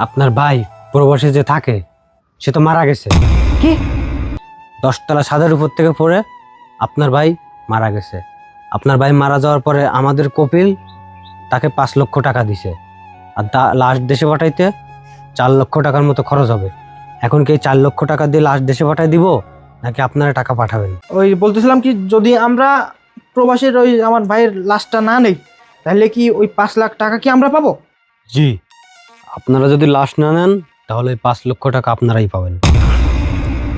আপনার ভাই প্রবাসে যে থাকে সে তো মারা গেছে। কি? 10 তলা ছাদের উপর থেকে পড়ে আপনার ভাই মারা গেছে। আপনার ভাই মারা যাওয়ার পরে আমাদের কপিল তাকে 5 লক্ষ টাকা দিছে, আর লাশ দেশে পাঠাইতে 4 লক্ষ টাকার মতো খরচ হবে। এখন কি 4 লক্ষ টাকা দিয়ে লাশ দেশে পাঠাই দিব, নাকি আপনারা টাকা পাঠাবেন? ওই বলতেছিলাম কি, যদি আমরা প্রবাসের ওই আমার ভাইয়ের লাশটা না নেই, তাহলে কি ওই 5 লাখ টাকা কি আমরা পাবো? জি, আপনারা যদি লাশ না নেন তাহলে 5 লক্ষ টাকা আপনারাই পাবেন।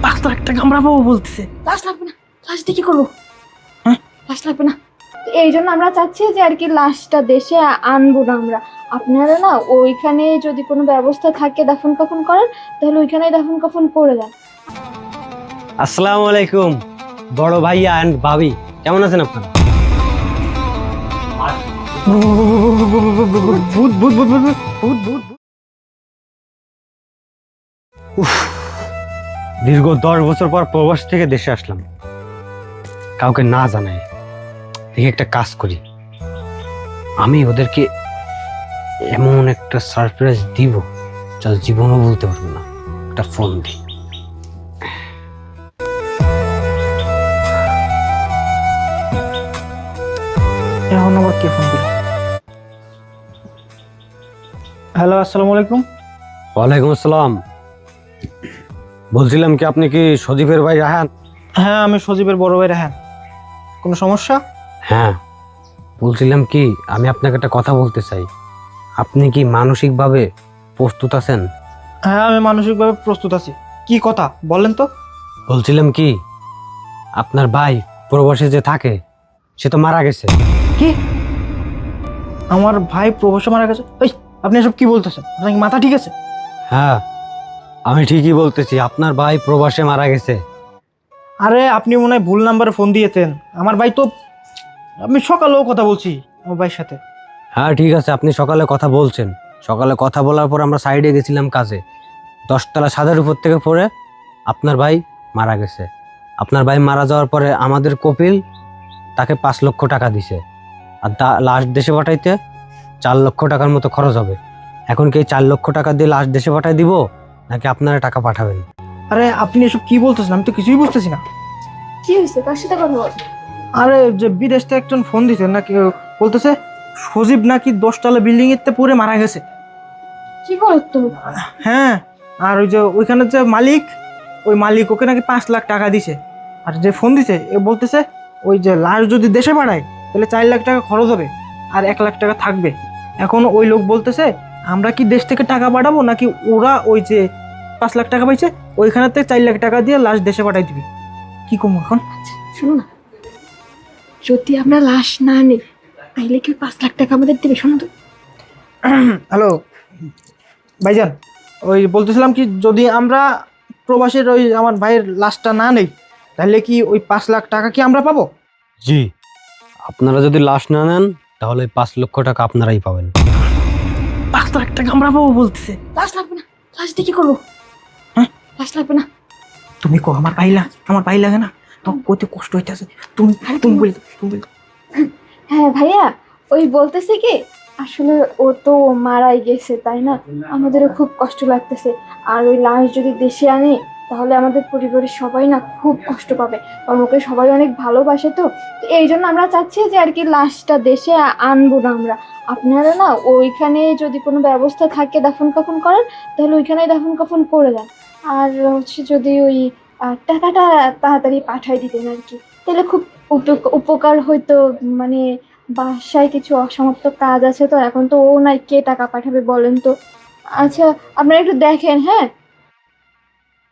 5 লাখ টাকা আমরা পাবো বলতেছে? লাশ লাগবে না। লাশ দিয়ে কি করবো? হ্যাঁ? লাশ লাগবে না। তো এই জন্য আমরা চাচ্ছি যে আর কি লাশটা দেশে আনবো না আমরা। আপনারা না ওইখানে যদি কোনো ব্যবস্থা থাকে দাফন কাফন করার, তাহলে ওইখানেই দাফন কাফন করে দেন। আসসালামু আলাইকুম বড় ভাইয়া এন্ড ভাবি, কেমন আছেন আপনারা? ভূত ভূত ভূত ভূত ভূত ভূত। দীর্ঘ 10 বছর পর প্রবাস থেকে দেশে আসলাম, কাউকে না জানাই। দেখি একটা কাজ করি, আমি ওদেরকে এমন একটা সারপ্রাইজ দিব যা জীবনও বলতে পারবো না। একটা ফোন দিই। এখন আবার কে ফোন দিল? হ্যালো, আসসালামু আলাইকুম। ওয়ালাইকুম আসসালাম। বলছিলাম কি, আপনি কি সজীবের ভাই রাহাত? হ্যাঁ, আমি সজীবের বড় ভাই রাহান। কোনো সমস্যা? হ্যাঁ, বলছিলাম কি, আমি আপনাকে একটা কথা বলতে চাই। আপনি কি মানসিকভাবে প্রস্তুত আছেন? হ্যাঁ, আমি মানসিকভাবে প্রস্তুত আছি। কি কথা বলেন তো? বলছিলাম কি, আপনার ভাই প্রবাসে যে থাকে সে তো মারা গেছে। কি? আমার ভাই প্রবাসে মারা গেছে? এই, আপনি এসব কি বলতেছেন? আপনার কি মাথা ঠিক আছে? হ্যাঁ, আমি ঠিকই বলতেছি, আপনার ভাই প্রবাসে মারা গেছে। আরে আপনি মনে হয় ভুল নাম্বারে ফোন দিয়েছেন। আমার ভাই তো, আমি সকালেও কথা বলছি আমার ভাইয়ের সাথে। হ্যাঁ ঠিক আছে, আপনি সকালে কথা বলছেন। সকালে কথা বলার পর আমরা সাইডে গেছিলাম কাজে। 10 তলা ছাদের উপর থেকে পড়ে আপনার ভাই মারা গেছে। আপনার ভাই মারা যাওয়ার পরে আমাদের কপিল তাকে 5 লক্ষ টাকা দিছে, আর লাশ দেশে পাঠাইতে 4 লক্ষ টাকার মতো খরচ হবে। এখন কি 4 লক্ষ টাকা দিয়ে লাশ দেশে পাঠাই দিব, নাকি আপনারা টাকা পাঠাবেন? আরে আপনি এসব কি বলতেছেন? আমি তো কিছুই বুঝতেছি না। কি হয়েছে? কার সাথে কথা বল? আরে যে বিদেশ থেকে একজন ফোন দিতেন নাকি, বলতেছে সজীব নাকি 10 তলা বিল্ডিং এর পড়ে মারা গেছে। কি বল তুমি? হ্যাঁ, আর ওই যে ওইখানে যে মালিক, ওই মালিক ওকে নাকি 5 লাখ টাকা দিছে। আর যে ফোন দিছে এ বলতেছে ওই যে লাশ যদি দেশে পাঠায় তাহলে 4 লাখ টাকা খরচ হবে আর 1 লাখ টাকা থাকবে। এখন ওই লোক বলতেছে আমরা কি দেশ থেকে টাকা পাঠাবো, নাকি ওরা ওই যে 5 লাখ টাকা পাইছে ওইখানে থেকে 4 লাখ টাকা দিয়ে লাশ দেশে পাঠাই দিবি। কি করবো এখন? আচ্ছা শোনো না, যদি আমরা লাশ না নিই তাইলে কি 5 লাখ টাকা আমাদের দেবে? শোনো তো। হ্যালো ভাইজান, ওই বলতেছিলাম কি, যদি আমরা প্রবাসের ওই আমার ভাইয়ের লাশটা না নেই, তাহলে কি ওই 5 লাখ টাকা কি আমরা পাবো? জি, আপনারা যদি লাশ না নেন তাহলে 5 লক্ষ টাকা আপনারাই পাবেন। 5 লাখ টাকা আমরা পাবো বলতেছে? লাশ লাগবে না। লাশ দিয়ে কি করবো? হ্যাঁ? লাশ লাগবে না। তুমি কো আমার ভাই লাগে না তো, কত কষ্ট হইতেছে। তুমি তুমি বলে দাও, তুমি বলে দাও। হ্যাঁ ভাইয়া, ওই বলতেছে কি, আসলে ও তো মারাই গেছে তাই না, আমাদেরও খুব কষ্ট লাগতেছে। আর ওই লাশ যদি দেশে আনে তাহলে আমাদের পরিবারের সবাই না খুব কষ্ট পাবে, কারণ ওকে সবাই অনেক ভালোবাসে। তো তো এই জন্য আমরা চাচ্ছি যে আর কি লাশটা দেশে আনবো না আমরা। আপনারা না ওইখানে যদি কোনো ব্যবস্থা থাকে দাফন কাফন করার, তাহলে ওইখানেই দাফন কাফন করে দেন। আর হচ্ছে যদি ওই টাকাটা তাড়াতাড়ি পাঠাই দিতেন আর কি, তাহলে খুব উপকার হইতো। মানে বাসায় কিছু অসমাপ্ত কাজ আছে, তো এখন তো ও নাই, কে টাকা পাঠাবে বলেন তো? আচ্ছা আপনারা একটু দেখেন। হ্যাঁ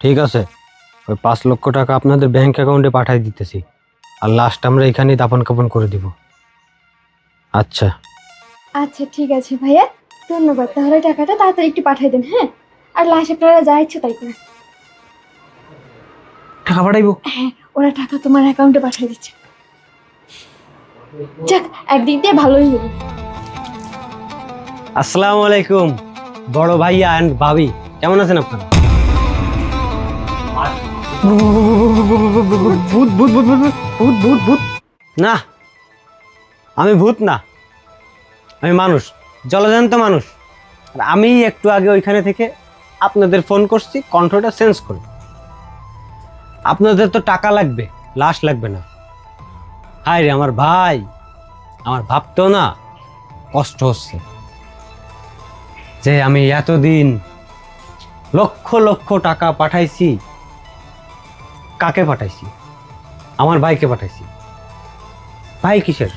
ঠিক আছে, ওই 5 লক্ষ টাকা আপনাদের ব্যাংক অ্যাকাউন্টে পাঠিয়ে দিতেছি, আর লাস্ট আমরা এখানেই দাপন কাপন করে দিব। আচ্ছা আচ্ছা ঠিক আছে ভাইয়া, ধন্যবাদ। তাহলে টাকাটা তাড়াতাড়ি একটু পাঠিয়ে দেন। হ্যাঁ, আর লাশ আপনারা যা ইচ্ছে তাই করেন। টাকা পাঠাইবো? হ্যাঁ, ওরা টাকা তোমার অ্যাকাউন্টে পাঠিয়ে দিচ্ছে। যাক, একদিক দিয়ে ভালোই হলো। আসসালামু আলাইকুম বড় ভাইয়া এন্ড ভাবি, কেমন আছেন আপনারা? ভূত ভূত ভূত ভূত ভূত ভূত ভূত। না, আমি ভূত না, আমি মানুষ, জলজান্ত মানুষ। আর আমি একটু আগে ওইখানে থেকে আপনাদের ফোন করছি, কন্ট্রোলটা চেঞ্জ করে। আপনাদের তো টাকা লাগবে, লাশ লাগবে না। হায় রে আমার ভাই, আমার ভাবতেও না কষ্ট হচ্ছে যে আমি এতদিন লক্ষ লক্ষ টাকা পাঠাইছি। কাকে পাঠাইছি? আমার ভাইকে পাঠাইছি। ভাই কিসের?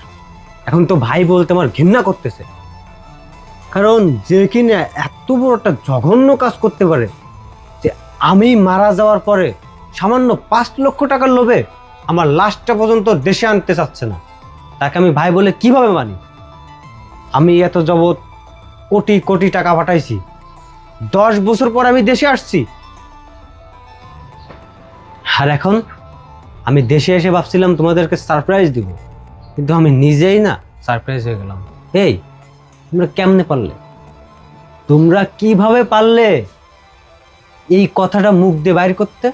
এখন তো ভাই বলতে আমার ঘৃণা করতেছে, কারণ যে কিনা এত বড় একটা জঘন্য কাজ করতে পারে, যে আমি মারা যাওয়ার পরে সামান্য 5 লক্ষ টাকার লোভে আমার লাশটা পর্যন্ত দেশে আনতে চাচ্ছে না, তাকে আমি ভাই বলে কিভাবে মানি? আমি এত যাবৎ কোটি কোটি টাকা পাঠাইছি, 10 বছর পর আমি দেশে আসছি। আর এখন আমি দেশে এসে ভাবছিলাম তোমাদেরকে সারপ্রাইজ দিব, কিন্তু আমি নিজেই না সারপ্রাইজ হয়ে গেলাম। এই তোমরা কেমনে পারলে? তোমরা কিভাবে পারলে এই কথাটা মুখ দিয়ে বাইর করতে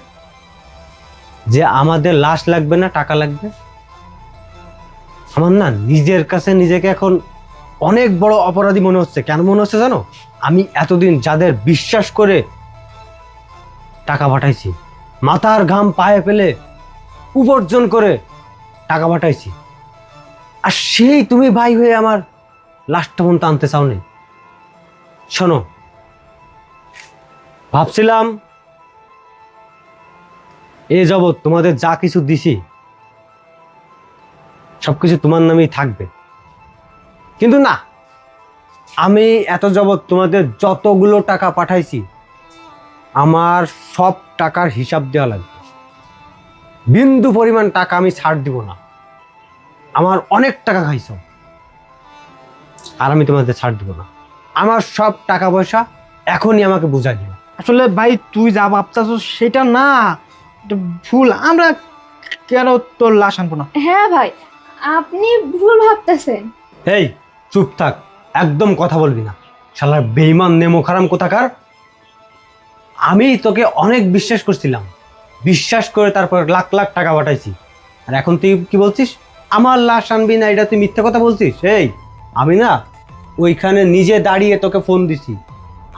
যে আমাদের লাশ লাগবে না, টাকা লাগবে? আমার না নিজের কাছে নিজেকে এখন অনেক বড় অপরাধী মনে হচ্ছে। কেন মনে হচ্ছে জানো? আমি এতদিন যাদের বিশ্বাস করে টাকা পাঠাইছি, মাথার ঘাম পায়ে ফেলে উপার্জন করে টাকা পাঠাইছি, আর সেই তুমি ভাই হয়ে আমার লাশটা পর্যন্ত আনতে চাওনি। শোনো, ভাবছিলাম এ যাবৎ তোমাদের যা কিছু দিছি সবকিছু তোমার নামেই থাকবে, কিন্তু না, আমি এত যাবৎ তোমাদের যতগুলো টাকা পাঠাইছি আমার সব টাকার হিসাব দেওয়া লাগবে। বিন্দু পরিমাণ টাকা আমি ছাড় দিব না। আমার অনেক টাকা খাইছো, আর আমি তোমাদের ছাড় দিব না। আমার সব টাকা পয়সা এখনই আমাকে বুঝাই দিও। আসলে ভাই তুই যা ভাবতাছো সেটা না, এটা ভুল। আমরা কেন তোর লাশ আনবো না? হ্যাঁ ভাই, আপনি ভুল ভাবতেছেন। এই চুপ থাক, একদম কথা বলবি না। শালার বেঈমান নেমো খারাম কোথাকার। আমি তোকে অনেক বিশ্বাস করছিলাম, বিশ্বাস করে তারপর লাখ লাখ টাকা পাঠাইছি, আর এখন তুই কি বলছিস আমার লাশ আনবি না? এটা তুই মিথ্যা কথা বলছিস। এই আমি না ওইখানে নিজে দাঁড়িয়ে তোকে ফোন দিছি,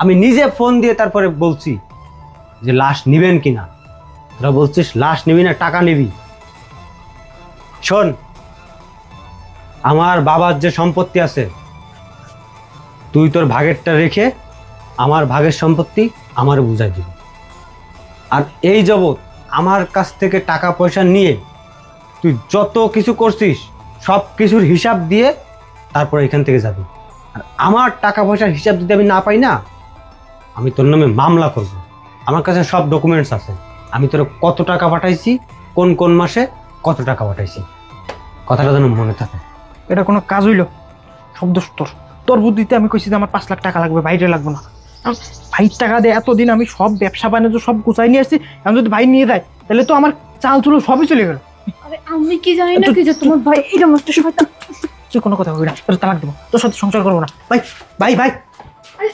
আমি নিজে ফোন দিয়ে তারপরে বলছি যে লাশ নিবেন কিনা। তোরা বলছিস লাশ নিবি না, টাকা নিবি। শোন, আমার বাবার যে সম্পত্তি আছে তুই তোর ভাগেরটা রেখে আমার ভাগের সম্পত্তি আমার বুঝাই দিবি। আর এই যাবৎ আমার কাছ থেকে টাকা পয়সা নিয়ে তুই যত কিছু করছিস সব কিছুর হিসাব দিয়ে তারপর এখান থেকে যাবি। আর আমার টাকা পয়সার হিসাব যদি আমি না পাই না, আমি তোর নামে মামলা করব। আমার কাছে সব ডকুমেন্টস আছে, আমি তোর কত টাকা পাঠাইছি, কোন কোন মাসে কত টাকা পাঠাইছি, কথাটা যেন মনে থাকে। এটা কোনো কাজ হইলো? সব দোষ তোর। তোর বুদ্ধিতে আমি কইছি যে আমার 5 লাখ টাকা লাগবে, বাইরে লাগবে না। আর ভাইয়ের টাকা দিয়ে এতদিন আমি সব ব্যবসা বাণিজ্য সব গুছাই নিয়ে আসছি, এখন যদি ভাই নিয়ে যায় তাহলে তো আমার চাল চুলো সবই চলে গেল। আরে আমি কি জানি না কি যে তোমার ভাই এরকম একটা শয়তান। তুই কোনো কথা বলবি না, তোর তালাক দেবো, তোর সাথে সংসার করবো না। ভাই ভাই ভাই আরে